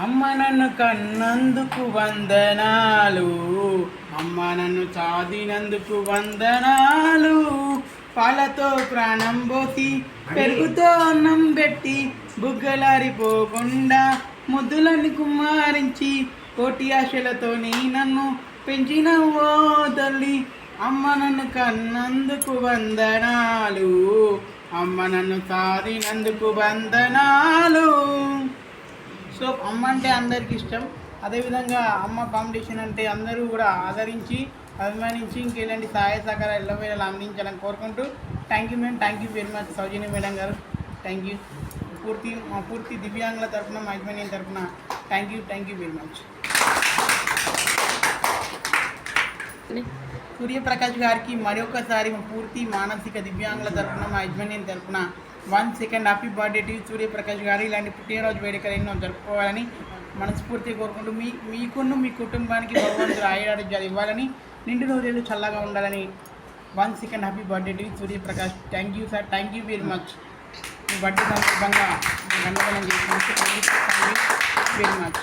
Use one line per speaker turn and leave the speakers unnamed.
అమ్మ నన్ను కన్నందుకు వందనాలు, అమ్మ నన్ను చాదినందుకు వందనాలు. పాలతో ప్రాణం పోసి పెరుగుతో అన్నం పెట్టి బుగ్గలారిపోకుండా ముద్దులని కుమారించి కోటి ఆశలతో నీ నన్ను పెంచినవో తల్లి. అమ్మ నన్ను కన్నందుకు వందనాలు, అమ్మ నన్ను సాధినందుకు వందనాలు. సో అమ్మ అంటే అందరికి ఇష్టం. అదేవిధంగా అమ్మ కాంపిటీషన్ అంటే అందరూ కూడా ఆదరించి అభిమానించి ఇంకెలాంటి సహాయ సహకారాలు ఎల్లవేళలా అందించాలని కోరుకుంటూ thank you madam, thank you very much Soujanya madam గారు, థ్యాంక్ యూ. పూర్తి దివ్యాంగుల తరఫున మా యజమాని తరఫున thank you very much. Suryaprakash గారికి మరొకసారి పూర్తి మానసిక దివ్యాంగుల తరఫున మా యజమాని తరఫున 1 second happy birthday to Suryaprakash గారు. ఇలాంటి పుట్టినరోజు వేడుకలు ఎన్నో జరుపుకోవాలని మనస్ఫూర్తిగా కోరుకుంటూ మీకును మీ కుటుంబానికి భగవంతుడు ఆయురారోగ్యాలు ఇవ్వాలని, నిండు నూరేళ్ళు చల్లగా ఉండాలని 1 second happy birthday to Suryaprakash. Thank you sir, thank you very much. Me birthday సందర్భంగా అన్నదానం చేసినందుకు థ్యాంక్ యూ వెరీ మచ్.